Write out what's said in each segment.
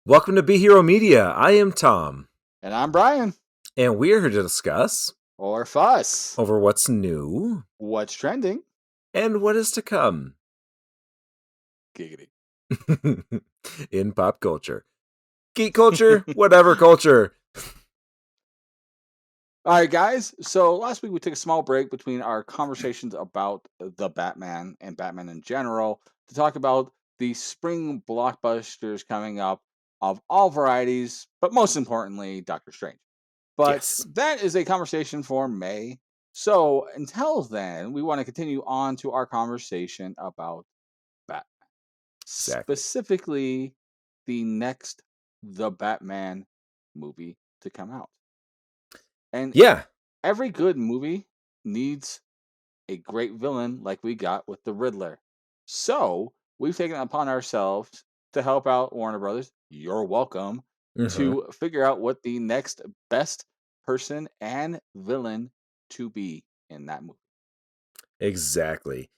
Welcome to Be Hero Media. I am Tom, And I'm Brian. and we're here to discuss Or Fuss. over what's new What's trending? and what is to come Giggity. in pop culture. Geek culture, whatever culture. All right, guys. So last week we took a small break between our conversations about the Batman and Batman in general to talk about the spring blockbusters coming up of all varieties, but most importantly, Doctor Strange. But Yes, that is a conversation for May. So until then, we want to continue on to our conversation about Batman. exactly. Specifically, the next The Batman movie to come out. And Yeah, every good movie needs a great villain like we got with the Riddler. So we've taken it upon ourselves to help out Warner Brothers. You're welcome hmm to figure out what the next best person and villain to be in that movie. exactly.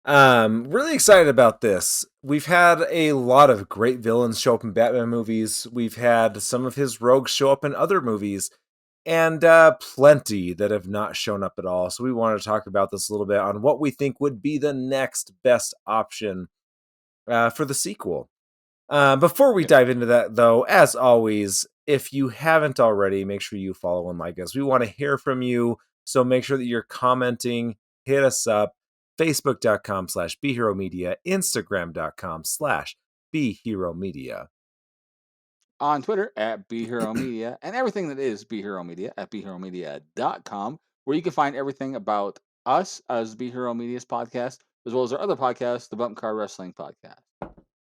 Really excited about this. We've had a lot of great villains show up in Batman movies. We've had some of his rogues show up in other movies. And plenty that have not shown up at all. So we want to talk about this a little bit on what we think would be the next best option for the sequel. Before we Yep. dive into that, though, as always, if you haven't already, make sure you follow and like us. We want to hear from you. So make sure that you're commenting, hit us up, facebook.com/BeHeroMedia, instagram.com/BeHeroMedia. On Twitter at Be Hero Media, and everything that is Be Hero Media at BeHeroMedia.com, where you can find everything about us as Be Hero Media's podcast, as well as our other podcast, the Bump Car Wrestling Podcast.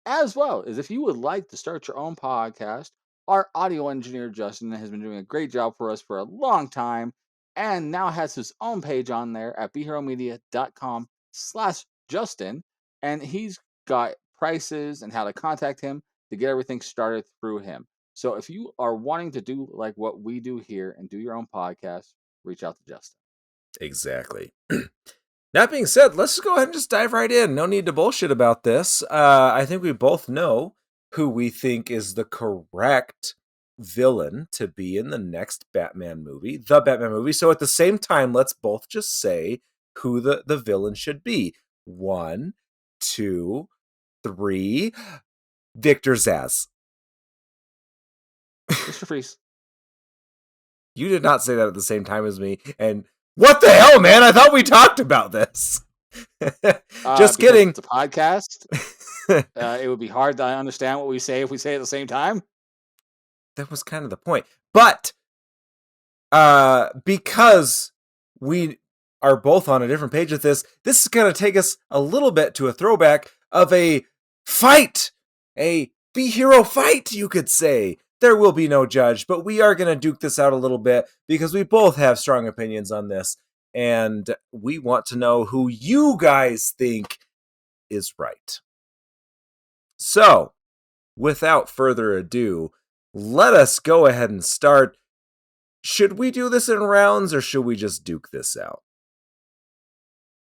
As well as if you would like to start your own podcast, our audio engineer Justin has been doing a great job for us for a long time and now has his own page on there at BeHeroMedia.com/Justin. And he's got prices and how to contact him to get everything started through him. So if you are wanting to do like what we do here and do your own podcast, reach out to Justin. Exactly. That being said, let's just go ahead and just dive right in. No need to bullshit about this. I think we both know who we think is the correct villain to be in the next Batman movie, the Batman movie. So at the same time, let's both just say who the villain should be. 1, 2, 3. Victor Zsasz. Mr. Freeze. You did not say that at the same time as me. And what the hell, man? I thought we talked about this. Just kidding. It's a podcast. It would be hard to understand what we say if we say it at the same time. That was kind of the point. But because we are both on a different page with this is going to take us a little bit to a throwback of a fight. A B-hero fight, you could say. There will be no judge, but we are going to duke this out a little bit because we both have strong opinions on this. And we want to know who you guys think is right. So, without further ado, let us go ahead and start. Should we do this in rounds or should we just duke this out?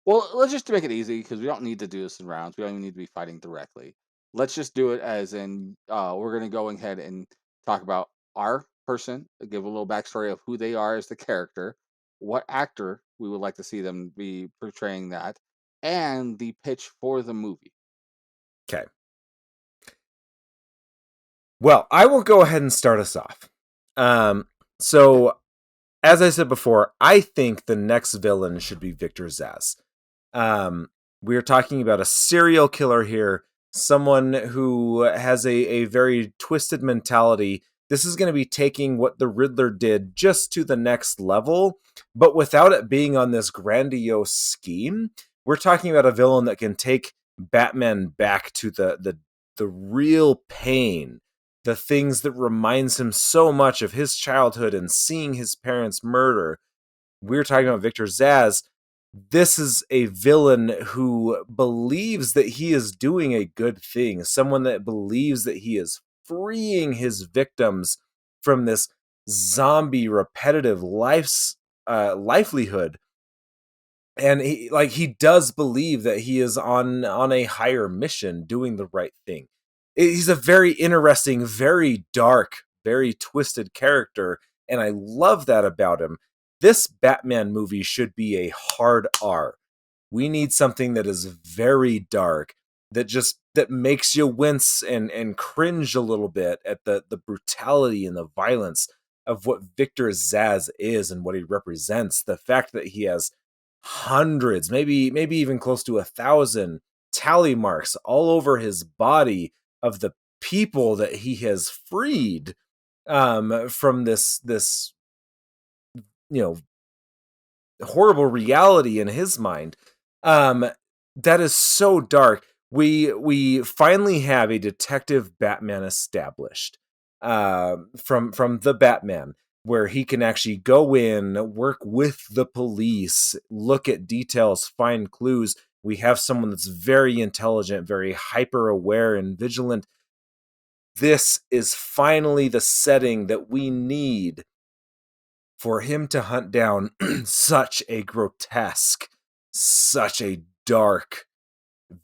Well, let's just make it easy because we don't need to do this in rounds. We don't even need to be fighting directly. Let's just do it as in we're going to go ahead and talk about our person, give a little backstory of who they are as the character, what actor we would like to see them be portraying that, and the pitch for the movie. Okay. Well, I will go ahead and start us off. So, as I said before, I think the next villain should be Victor Zsasz. We're talking about a serial killer here, someone who has a very twisted mentality. This is going to be taking what the Riddler did just to the next level, but without it being on this grandiose scheme. We're talking about a villain that can take Batman back to the real pain, the things that reminds him so much of his childhood and seeing his parents murder. We're talking about Victor Zsasz. This is a villain who believes that he is doing a good thing, someone that believes that he is freeing his victims from this zombie repetitive livelihood. And he does believe that he is on a higher mission, doing the right thing. he's a very interesting, very dark, very twisted character, and I love that about him. This Batman movie should be a hard R. We need something that is very dark, that makes you wince and cringe a little bit at the brutality and the violence of what Victor Zsasz is and what he represents. The fact that he has hundreds, maybe even close to 1,000 tally marks all over his body of the people that he has freed from this you know horrible reality in his mind. Um, that is so dark. We finally have a detective Batman established from the Batman, where he can actually go in, work with the police, look at details, find clues. We have someone that's very intelligent, very hyper aware and vigilant. This is finally the setting that we need for him to hunt down such a grotesque, such a dark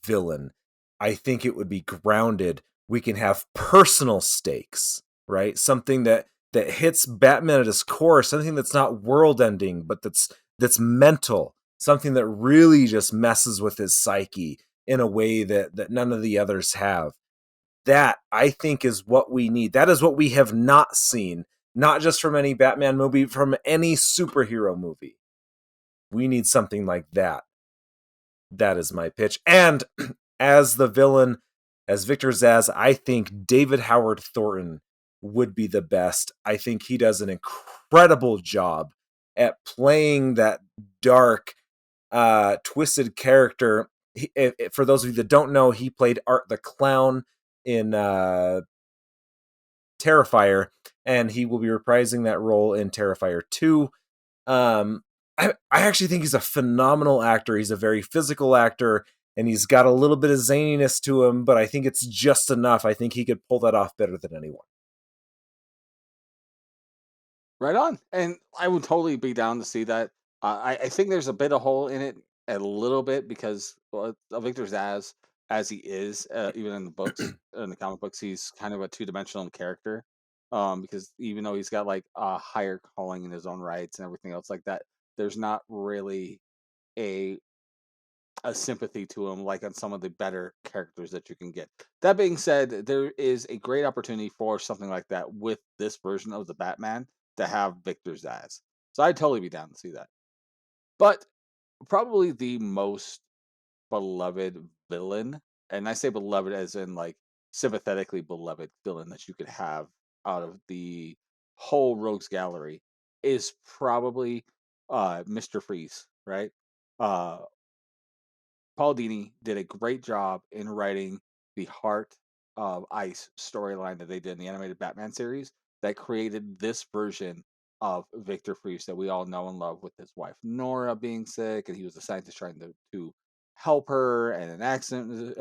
villain. I think it would be grounded. We can have personal stakes, right? Something that hits Batman at his core, something that's not world ending, but that's mental, something that really just messes with his psyche in a way that none of the others have. That, I think, is what we need. That is what we have not seen, not just from any Batman movie, from any superhero movie. We need something like that. That is my pitch. And as the villain, as Victor Zsasz, I think David Howard Thornton would be the best. I think he does an incredible job at playing that dark, twisted character. For those of you that don't know, he played Art the Clown in Terrifier, and he will be reprising that role in Terrifier 2. I actually think he's a phenomenal actor. He's a very physical actor, and he's got a little bit of zaniness to him, but I think it's just enough. I think he could pull that off better than anyone. Right on. And I would totally be down to see that. I think there's a bit of hole in it, a little bit, because Victor Zsasz, as he is, even in the books, in the comic books, he's kind of a two-dimensional character. Because even though he's got like a higher calling in his own rights and everything else like that, there's not really a a sympathy to him like on some of the better characters that you can get. That being said, there is a great opportunity for something like that with this version of the Batman to have Victor Zsasz. So I'd totally be down to see that. But probably the most beloved villain, and I say beloved as in like sympathetically beloved villain that you could have out of the whole Rogues Gallery, is probably Mr. Freeze, right? Uh Paul Dini did a great job in writing the Heart of Ice storyline that they did in the animated Batman series that created this version of Victor Freeze that we all know and love, with his wife Nora being sick, and he was a scientist trying to help her, and an accident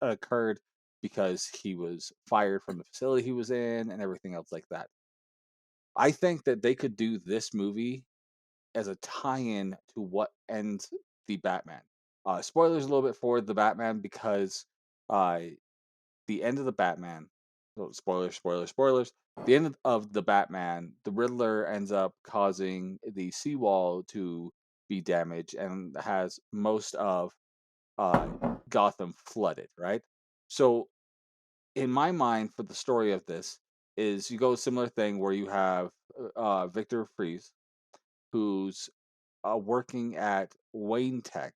occurred because he was fired from the facility he was in, and everything else like that. I think that they could do this movie as a tie-in to what ends the Batman. Spoilers a little bit for the Batman, because uh, the end of the Batman. Oh, spoilers, spoilers, spoilers. The end of the Batman, the Riddler ends up causing the seawall to be damaged and has most of uh, Gotham flooded. Right. So, in my mind, for the story of this, is you go a similar thing where you have Victor Freeze, who's working at Wayne Tech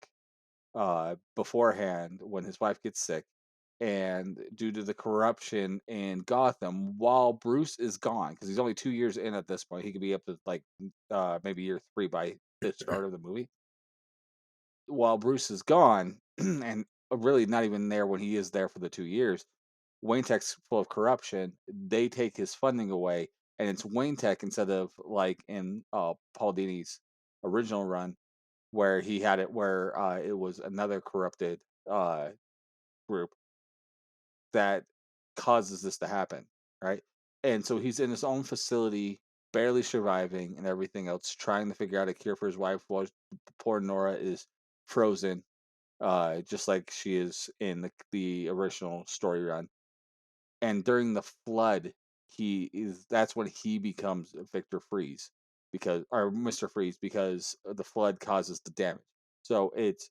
beforehand when his wife gets sick. And due to the corruption in Gotham, while Bruce is gone, because he's only 2 years in at this point, he could be up to like maybe year 3 by the start of the movie. While Bruce is gone, and really not even there when he is there for the 2 years, Wayne Tech's full of corruption. They take his funding away, and it's Wayne Tech, instead of like in Paul Dini's original run, where he had it where it was another corrupted group that causes this to happen, right? And so he's in his own facility, barely surviving, and everything else, trying to figure out a cure for his wife, while poor Nora is frozen, just like she is in the original story run. and during the flood, that's when he becomes Victor Freeze, because or Mr. Freeze, because the flood causes the damage. So it's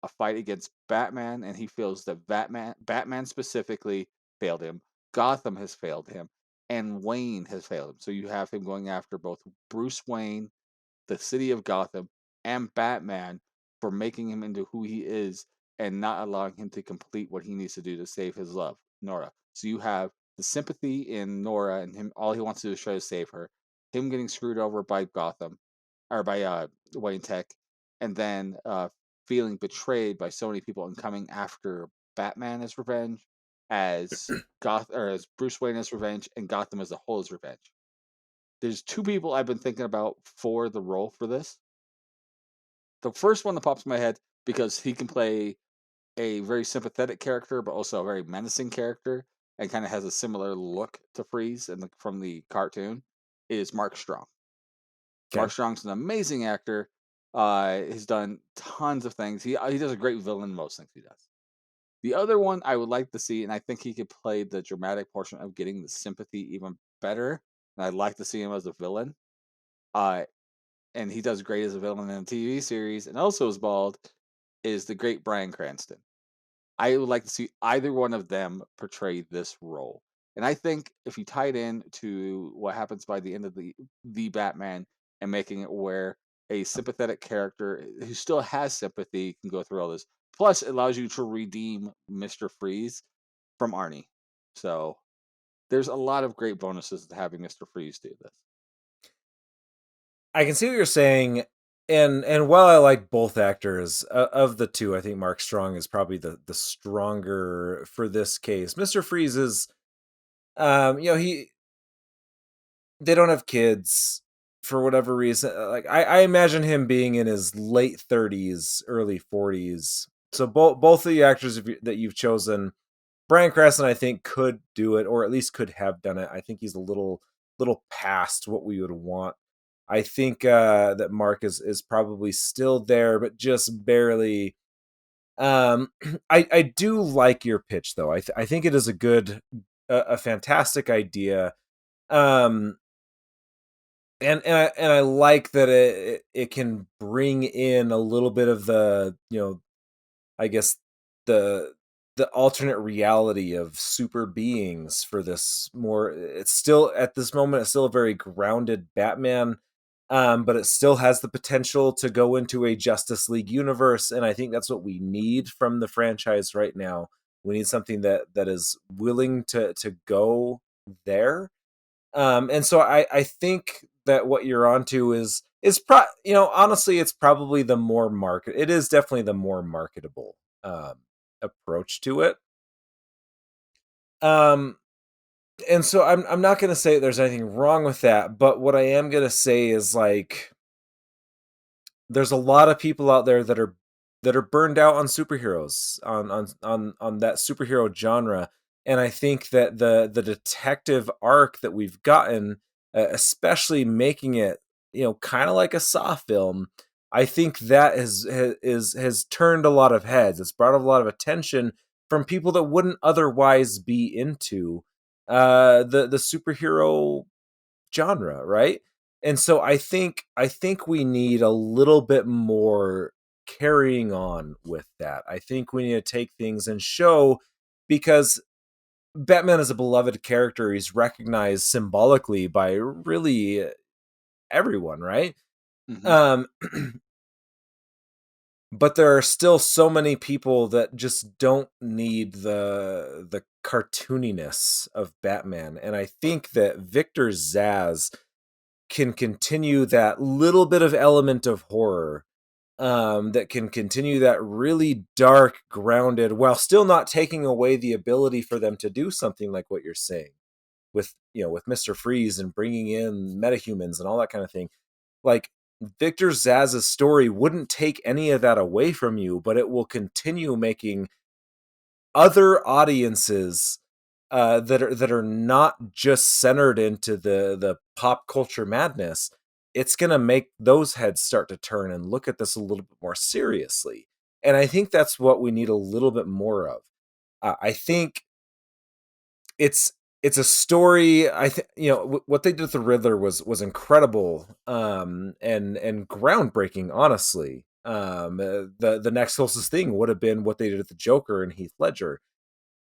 a fight against Batman, and he feels that Batman specifically failed him, Gotham has failed him, and Wayne has failed him. So you have him going after both Bruce Wayne, the city of Gotham, and Batman for making him into who he is and not allowing him to complete what he needs to do to save his love, Nora. So you have the sympathy in Nora, and him, all he wants to do is try to save her. Him getting screwed over by Gotham, or by Wayne Tech, and then feeling betrayed by so many people and coming after Batman as revenge, as as Bruce Wayne as revenge, and Gotham as a whole as revenge. There's two people I've been thinking about for the role for this. The first one that pops in my head, because he can play a very sympathetic character, but also a very menacing character, and kind of has a similar look to Freeze from the cartoon, is Mark Strong. Okay. Mark Strong's an amazing actor. He's done tons of things. He does a great villain in most things he does. The other one I would like to see, and I think he could play the dramatic portion of getting the sympathy even better, and I'd like to see him as a villain. Uh, and he does great as a villain in a TV series, and also is bald, is the great Bryan Cranston. I would like to see either one of them portray this role. And I think if you tie it in to what happens by the end of the Batman, and making it where a sympathetic character who still has sympathy can go through all this. Plus, it allows you to redeem Mr. Freeze from Arnie. So there's a lot of great bonuses to having Mr. Freeze do this. I can see what you're saying, and while I like both actors, of the two, I think Mark Strong is probably the stronger for this case. Mr. Freeze is, they don't have kids for whatever reason. Like I imagine him being in his late 30s, early 40s. So both of the actors that you've chosen, Bryan Cranston, I think could do it, or at least could have done it. I think he's a little past what we would want. I think that Mark is probably still there, but just barely. I do like your pitch though. I think it is a fantastic idea. Um, and I like that it can bring in a little bit of the, I guess the alternate reality of super beings for this more. It's still at this moment, it's still a very grounded Batman, but it still has the potential to go into a Justice League universe, and I think that's what we need from the franchise right now. We need something that is willing to go there. And so I think that what you're onto honestly, it's probably the more market. It is definitely the more marketable approach to it. And so I'm not going to say there's anything wrong with that, but what I am going to say is, like, there's a lot of people out there that are burned out on superheroes, on that superhero genre, and I think that the detective arc that we've gotten, especially making it, kind of like a Saw film, I think that has turned a lot of heads. It's brought a lot of attention from people that wouldn't otherwise be into the superhero genre, right? And so I think we need a little bit more carrying on with that. I think we need to take things and show, because Batman is a beloved character. He's recognized symbolically by really everyone, right? Mm-hmm. Um but there are still so many people that just don't need the cartooniness of Batman, and I think that Victor Zsasz can continue that little bit of element of horror, that can continue that really dark, grounded, while still not taking away the ability for them to do something like what you're saying with Mr. Freeze and bringing in metahumans and all that kind of thing. Like, Victor Zsasz's story wouldn't take any of that away from you, but it will continue making other audiences that are not just centered into the pop culture madness. It's gonna make those heads start to turn and look at this a little bit more seriously, and I think that's what we need a little bit more of. I think it's a story. I think what they did with the Riddler was incredible, and groundbreaking. Honestly, the next closest thing would have been what they did with the Joker and Heath Ledger.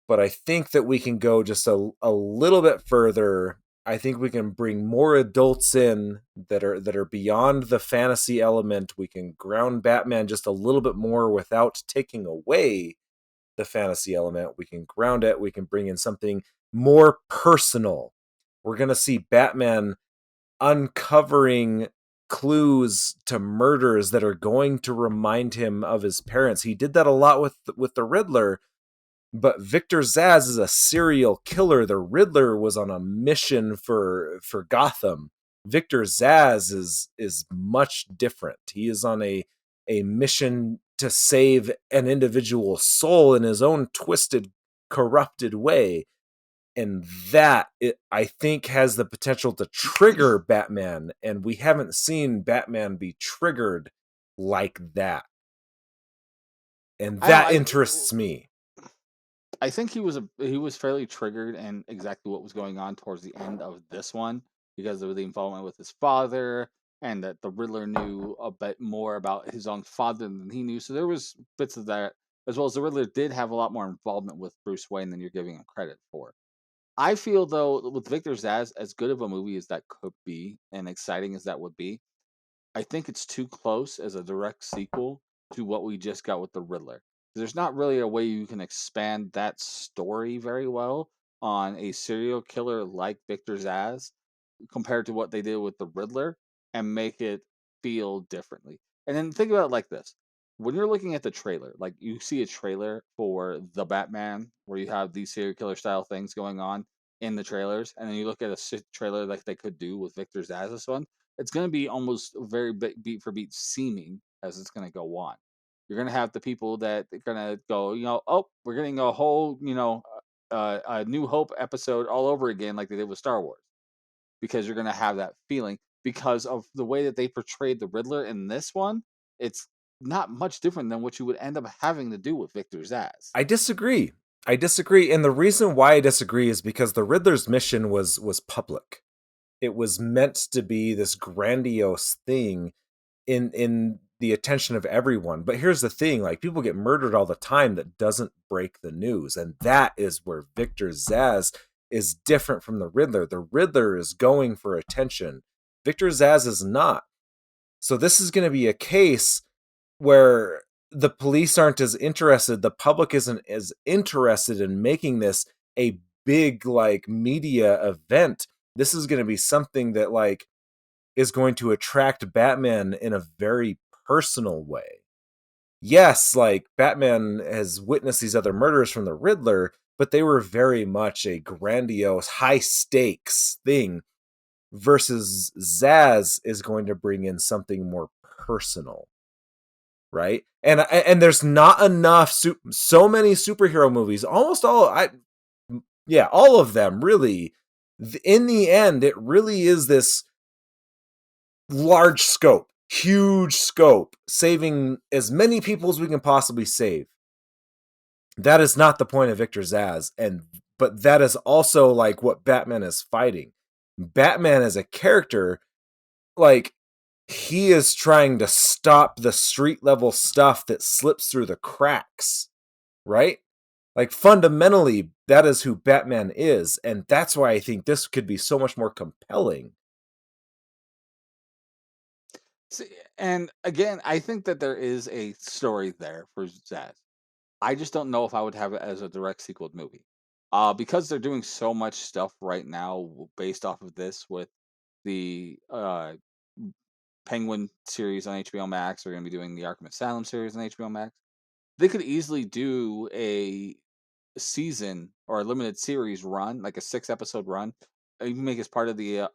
But I think that we can go just a little bit further. I think we can bring more adults in that are beyond the fantasy element. We can ground Batman just a little bit more without taking away the fantasy element. We can ground it. We can bring in something more personal. We're going to see Batman uncovering clues to murders that are going to remind him of his parents. He did that a lot with the Riddler, but Victor Zsasz is a serial killer. The Riddler was on a mission for Gotham. Victor Zsasz is much different. He is on a mission to save an individual soul in his own twisted, corrupted way. And that, I think, has the potential to trigger Batman. And we haven't seen Batman be triggered like that. And that interests me. I think he was fairly triggered and exactly what was going on towards the end of this one because of the involvement with his father and that the Riddler knew a bit more about his own father than he knew. So there was bits of that, as well as the Riddler did have a lot more involvement with Bruce Wayne than you're giving him credit for. I feel though with Victor Zsasz, as good of a movie as that could be and exciting as that would be, I think it's too close as a direct sequel to what we just got with the Riddler. There's not really a way you can expand that story very well on a serial killer like Victor Zsasz compared to what they did with the Riddler and make it feel differently. And then think about it like this. When you're looking at the trailer, like you see a trailer for The Batman where you have these serial killer style things going on in the trailers, and then you look at a trailer like they could do with Victor Zsasz's one, it's going to be almost very beat for beat seeming as it's going to go on. You're going to have the people that are going to go, oh, we're getting a whole, a New Hope episode all over again, like they did with Star Wars, because you're going to have that feeling because of the way that they portrayed the Riddler in this one. It's not much different than what you would end up having to do with Victor Zsasz. I disagree. And the reason why I disagree is because the Riddler's mission was public. It was meant to be this grandiose thing in the attention of everyone. But here's the thing, like, people get murdered all the time that doesn't break the news, and that is where Victor Zsasz is different from the Riddler. The Riddler is going for attention. Victor Zsasz is not. So this is going to be a case where the police aren't as interested, the public isn't as interested in making this a big, like, media event. This is going to be something that, like, is going to attract Batman in a very personal way. Yes, like, Batman has witnessed these other murders from the Riddler, but they were very much a grandiose, high stakes thing, versus Zsasz is going to bring in something more personal, right? And there's not enough so many superhero movies, almost all all of them really. In the end, it really is this large scope, huge scope, saving as many people as we can possibly save. That is not the point of Victor Zsasz, but that is also, like, what Batman is fighting. Batman as a character, like, he is trying to stop the street level stuff that slips through the cracks, right? Like, fundamentally, that is who Batman is, and that's why I think this could be so much more compelling. See, and again, I think that there is a story there for Zsasz. I just don't know if I would have it as a direct sequel movie. Because they're doing so much stuff right now based off of this with the Penguin series on HBO Max. They're going to be doing the Arkham Asylum series on HBO Max. They could easily do a season or a limited series run, like a 6 episode run, even make as part of the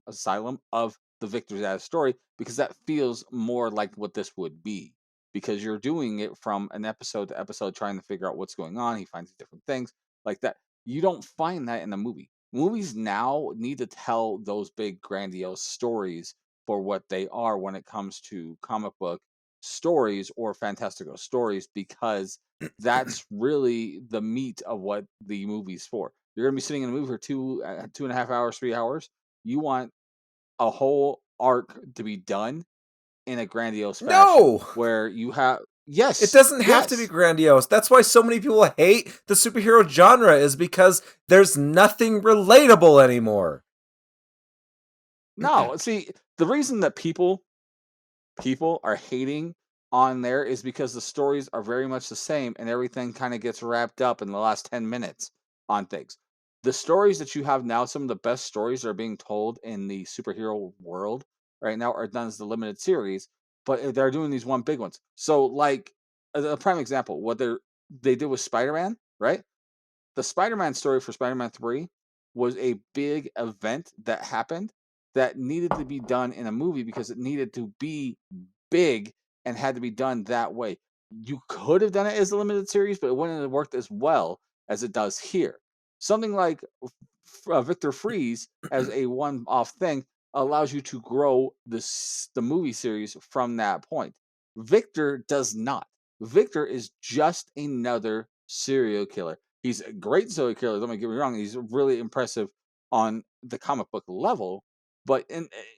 Asylum of the Victor Zsasz story, because that feels more like what this would be. Because you're doing it from an episode to episode, trying to figure out what's going on. He finds different things like that. You don't find that in a movie. Movies now need to tell those big, grandiose stories for what they are when it comes to comic book stories or fantastical stories, because that's really the meat of what the movie's for. You're going to be sitting in a movie for 2.5 hours, 3 hours. You want a whole arc to be done in a grandiose fashion No, where you have it yes, doesn't have to be yes. grandiose. That's why so many people hate the superhero genre, is because there's nothing relatable anymore. No, see, the reason that people are hating on there is because the stories are very much the same and everything kind of gets wrapped up in the last 10 minutes on things. The stories that you have now, some of the best stories that are being told in the superhero world right now are done as the limited series, but they're doing these one big ones. So, like a prime example, what they did with Spider-Man, right? The Spider-Man story for Spider-Man 3 was a big event that happened that needed to be done in a movie because it needed to be big and had to be done that way. You could have done it as a limited series, but it wouldn't have worked as well as it does here. Something like Victor Freeze as a one-off thing allows you to grow the movie series from that point. Victor does not. Victor is just another serial killer. He's a great serial killer. Don't get me wrong. He's really impressive on the comic book level, but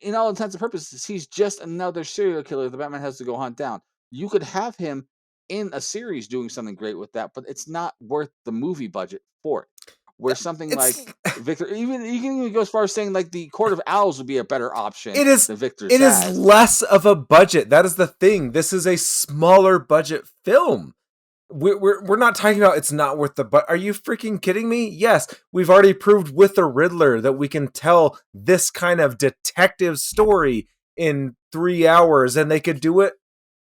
in all intents and purposes, he's just another serial killer that Batman has to go hunt down. You could have him in a series doing something great with that, but it's not worth the movie budget for it. Where something like It's Victor, even you can even go as far as saying like the Court of Owls would be a better option it is than Victor it is Zsasz. less of a budget. That is the thing. This is a smaller budget film. We're not talking about it's not worth the but. Are you freaking kidding me? Yes, we've already proved with the Riddler that we can tell this kind of detective story in 3 hours, and they could do it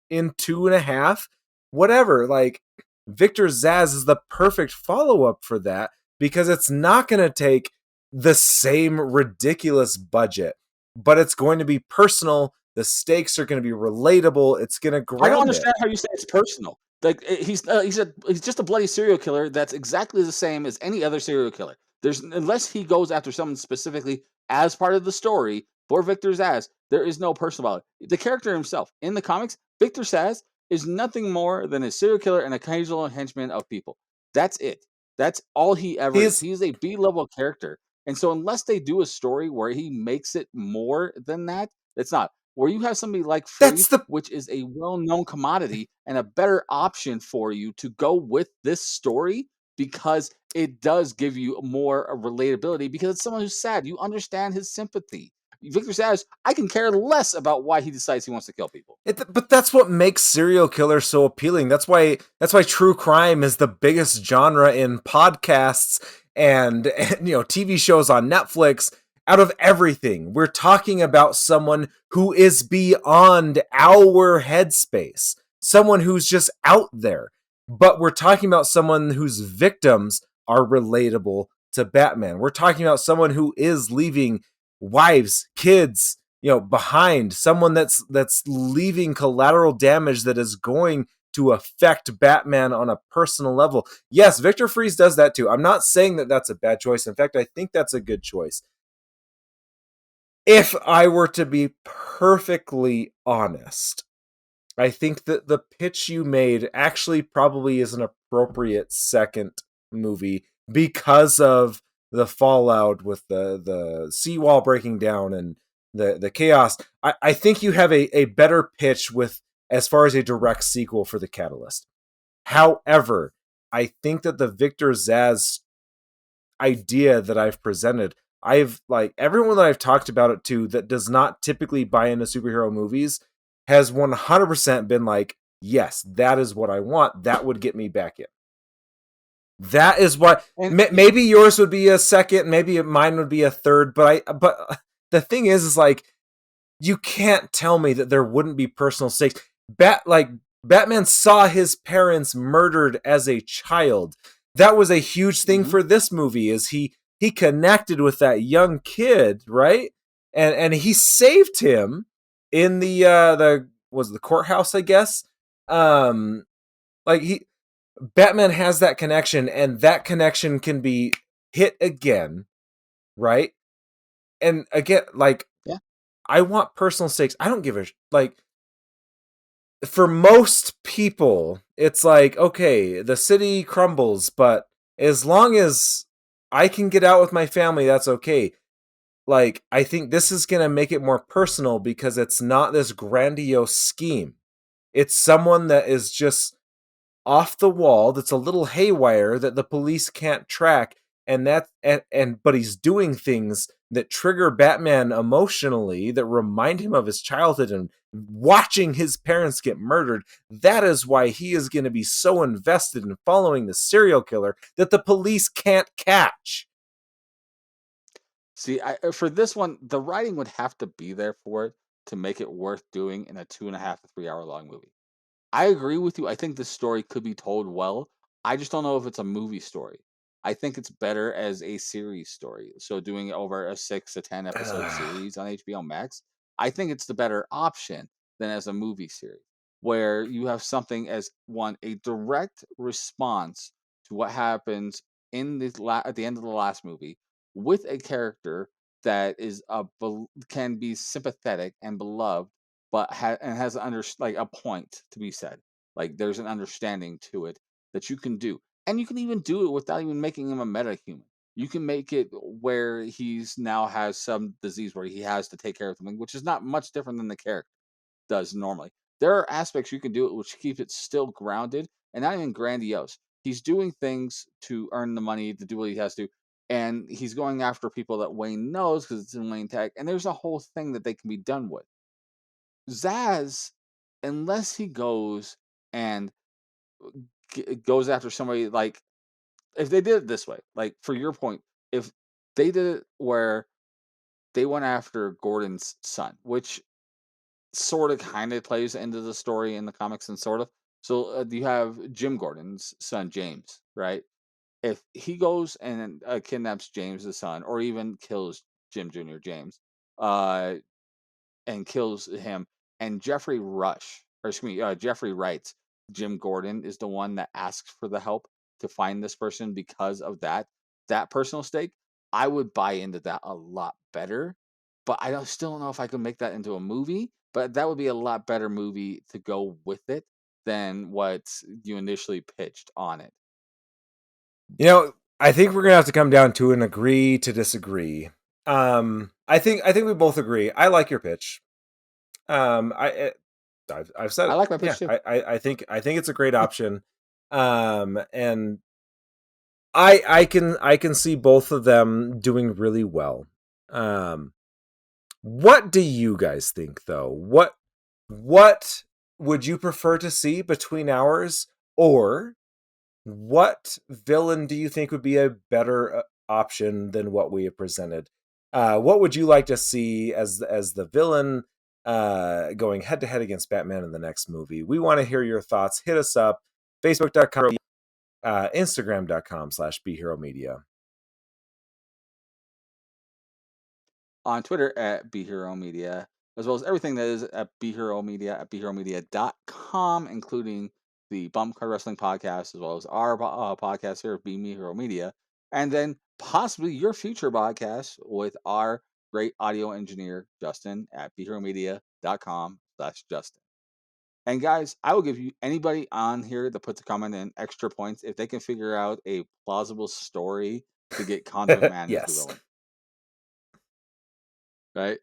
in 2.5. Whatever. Like, Victor Zsasz is the perfect follow up for that, because it's not going to take the same ridiculous budget, but it's going to be personal. The stakes are going to be relatable. It's going to I don't ground it. understand how you say it's personal. Like he's just a bloody serial killer that's exactly the same as any other serial killer. There's unless he goes after someone specifically as part of the story for Victor Zsasz, there is no personal value. The character himself in the comics, Victor Zsasz, is nothing more than a serial killer and occasional henchman of people. That's it. That's all he ever is. He's He is a B-level character. And so unless they do a story where he makes it more than that, it's not. Where you have somebody like that's Freeze, the which is a well-known commodity and a better option for you to go with this story because it does give you more relatability because it's someone who's sad. You understand his sympathy. Victor says, I can care less about why he decides he wants to kill people. but that's what makes serial killers so appealing. That's why true crime is the biggest genre in podcasts and TV shows on Netflix. Out of everything, we're talking about someone who is beyond our headspace, someone who's just out there. But we're talking about someone whose victims are relatable to Batman. We're talking about someone who is leaving wives, kids, behind, someone that's leaving collateral damage that is going to affect Batman on a personal level. Yes, Victor Freeze does that too. I'm not saying that that's a bad choice. In fact, I think that's a good choice. If I were to be perfectly honest, I think that the pitch you made actually probably is an appropriate second movie because of the fallout with the seawall breaking down and the chaos. I think you have a better pitch with as far as a direct sequel for the Catalyst. However, I think that the Victor Zsasz idea that I've presented, I've like everyone that I've talked about it to that does not typically buy into superhero movies has 100% been like, yes, that is what I want. That would get me back in. That is what And maybe yours would be a second, maybe mine would be a third, but the thing is like you can't tell me that there wouldn't be personal stakes. Batman saw his parents murdered as a child. That was a huge thing mhm. for this movie. Is he connected with that young kid, right? And he saved him in the courthouse, I guess. Like he Batman has that connection, and that connection can be hit again, right? And again, like Yeah. I want personal stakes. I don't give a like. For most people, it's like, okay, the city crumbles, but as long as I can get out with my family, that's okay. Like, I think this is going to make it more personal because it's not this grandiose scheme. It's someone that is just off the wall, that's a little haywire, that the police can't track, and but he's doing things that trigger Batman emotionally, that remind him of his childhood and watching his parents get murdered. That is why he is going to be so invested in following the serial killer that the police can't catch. See, for this one, the writing would have to be there for it to make it worth doing in a 2.5 to 3 hour long movie. I agree with you. I think this story could be told well. I just don't know if it's a movie story. I think it's better as a series story. So doing it over a 6 to 10 episode series on HBO Max, I think it's the better option than as a movie series, where you have something as one a direct response to what happens in at the end of the last movie with a character that is can be sympathetic and beloved, but has like a point to be said. Like there's an understanding to it that you can do, and you can even do it without even making him a metahuman. You can make it where he's now has some disease where he has to take care of something, which is not much different than the character does normally. There are aspects you can do it which keep it still grounded and not even grandiose. He's doing things to earn the money to do what he has to, and he's going after people that Wayne knows because it's in Wayne Tech, and there's a whole thing that they can be done with. Zaz, unless he goes and goes after somebody, like if they did it this way, like for your point, if they did it where they went after Gordon's son, which sort of kind of plays into the story in the comics and sort of. So you have Jim Gordon's son, James, right? If he goes and kidnaps James' son, or even kills Jim Jr. James, uh, and kills him. And Jeffrey Rush, or excuse me, Jeffrey writes, Jim Gordon is the one that asks for the help to find this person because of that personal stake. I would buy into that a lot better, but I still don't know if I could make that into a movie. But that would be a lot better movie to go with it than what you initially pitched on it. You know, I think we're gonna have to come down to an agree to disagree. I think we both agree. I like your pitch. I've said I it. like my Yeah, pitch too. I think it's a great option. And I can see both of them doing really well. What do you guys think though? What would you prefer to see between ours, or what villain do you think would be a better option than what we have presented? What would you like to see as the villain going head to head against Batman in the next movie? We want to hear your thoughts. Hit us up, facebook.com, instagram.com/BeHeroMedia. On Twitter at BeHeroMedia, as well as everything that is at BeHeroMedia at BeHeroMedia.com, including the Bump Card Wrestling podcast, as well as our podcast here at Be Me Hero Media, and then possibly your future podcast with our great audio engineer, Justin, at BeHeroMedia.com/Justin. And guys, I will give you anybody on here that puts a comment in extra points if they can figure out a plausible story to get Conduit Man as the Yes, villain. Right?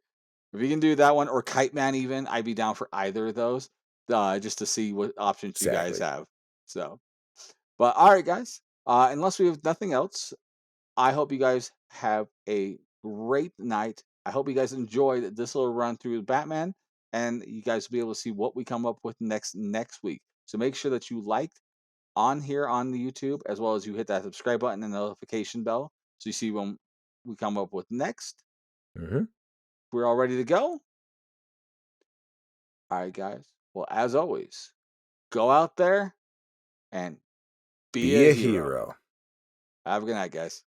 If you can do that one or Kite Man, even I'd be down for either of those, just to see what options you guys exactly. have. So, but all right, guys. Unless we have nothing else, I hope you guys have a great night. I hope you guys enjoyed this little run through Batman, and you guys will be able to see what we come up with next week. So make sure that you liked on here on the YouTube, as well as you hit that subscribe button and the notification bell, so you see when we come up with next. Mm-hmm. We're all ready to go. All right, guys. Well, as always, go out there and be Be a a hero. hero. Have a good night, guys.